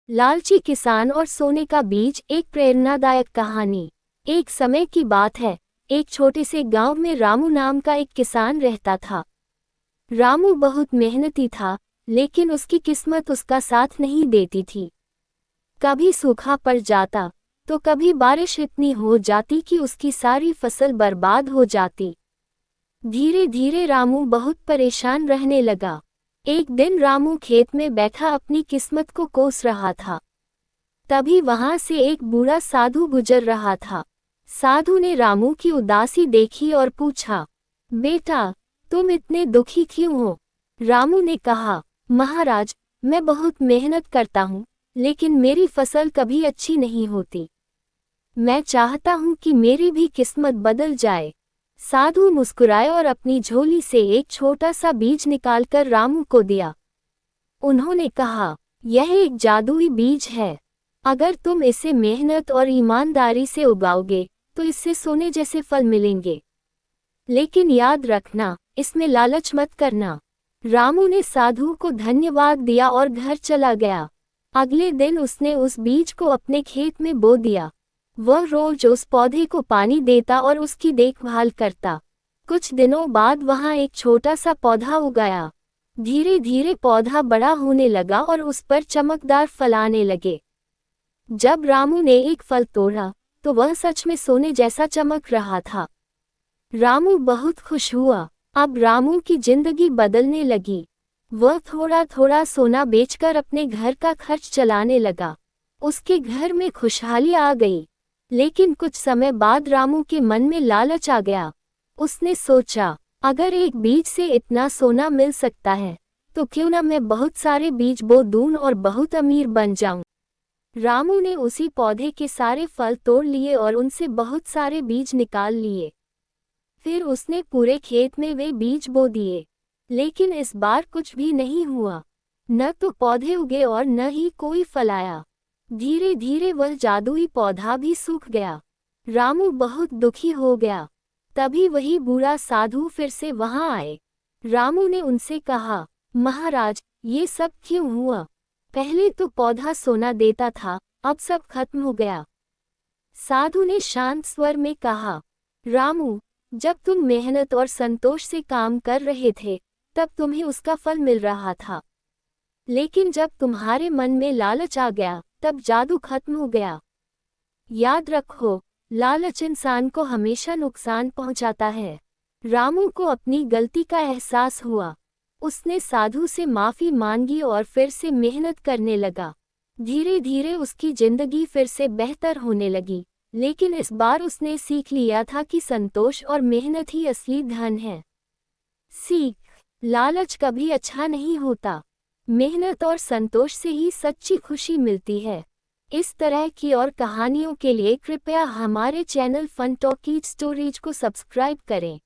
लालची किसान और सोने का बीज, एक प्रेरणादायक कहानी। एक समय की बात है, एक छोटे से गांव में रामू नाम का एक किसान रहता था। रामू बहुत मेहनती था, लेकिन उसकी किस्मत उसका साथ नहीं देती थी। कभी सूखा पड़ जाता, तो कभी बारिश इतनी हो जाती कि उसकी सारी फसल बर्बाद हो जाती। धीरे धीरे रामू बहुत परेशान रहने लगा। एक दिन रामू खेत में बैठा अपनी किस्मत को कोस रहा था। तभी वहां से एक बूढ़ा साधु गुजर रहा था। साधु ने रामू की उदासी देखी और पूछा, बेटा, तुम इतने दुखी क्यों हो? रामू ने कहा, महाराज, मैं बहुत मेहनत करता हूँ, लेकिन मेरी फसल कभी अच्छी नहीं होती। मैं चाहता हूँ कि मेरी भी किस्मत बदल जाए। साधु मुस्कुराए और अपनी झोली से एक छोटा सा बीज निकालकर रामू को दिया। उन्होंने कहा, यह एक जादुई बीज है। अगर तुम इसे मेहनत और ईमानदारी से उगाओगे, तो इससे सोने जैसे फल मिलेंगे। लेकिन याद रखना, इसमें लालच मत करना। रामू ने साधु को धन्यवाद दिया और घर चला गया। अगले दिन उसने उस बीज को अपने खेत में बो दिया। वह रोज उस पौधे को पानी देता और उसकी देखभाल करता। कुछ दिनों बाद वहां एक छोटा सा पौधा उगाया। धीरे धीरे पौधा बड़ा होने लगा और उस पर चमकदार फल आने लगे। जब रामू ने एक फल तोड़ा, तो वह सच में सोने जैसा चमक रहा था। रामू बहुत खुश हुआ। अब रामू की जिंदगी बदलने लगी। वह थोड़ा थोड़ा सोना बेचकर अपने घर का खर्च चलाने लगा। उसके घर में खुशहाली आ गई। लेकिन कुछ समय बाद रामू के मन में लालच आ गया। उसने सोचा, अगर एक बीज से इतना सोना मिल सकता है, तो क्यों न मैं बहुत सारे बीज बो दूं और बहुत अमीर बन जाऊं। रामू ने उसी पौधे के सारे फल तोड़ लिए और उनसे बहुत सारे बीज निकाल लिए। फिर उसने पूरे खेत में वे बीज बो दिए। लेकिन इस बार कुछ भी नहीं हुआ। न तो पौधे उगे और न ही कोई फल आया। धीरे धीरे वह जादुई पौधा भी सूख गया। रामू बहुत दुखी हो गया। तभी वही बूढ़ा साधु फिर से वहां आए। रामू ने उनसे कहा, महाराज, ये सब क्यों हुआ? पहले तो पौधा सोना देता था, अब सब खत्म हो गया। साधु ने शांत स्वर में कहा, रामू, जब तुम मेहनत और संतोष से काम कर रहे थे, तब तुम्हें उसका फल मिल रहा था। लेकिन जब तुम्हारे मन में लालच आ गया, तब जादू खत्म हो गया। याद रखो, लालच इंसान को हमेशा नुकसान पहुंचाता है। रामू को अपनी गलती का एहसास हुआ। उसने साधु से माफी मांगी और फिर से मेहनत करने लगा। धीरे धीरे उसकी जिंदगी फिर से बेहतर होने लगी। लेकिन इस बार उसने सीख लिया था कि संतोष और मेहनत ही असली धन है। सीख, लालच कभी अच्छा नहीं होता। मेहनत और संतोष से ही सच्ची खुशी मिलती है। इस तरह की और कहानियों के लिए कृपया हमारे चैनल फन टॉकीज स्टोरीज को सब्सक्राइब करें।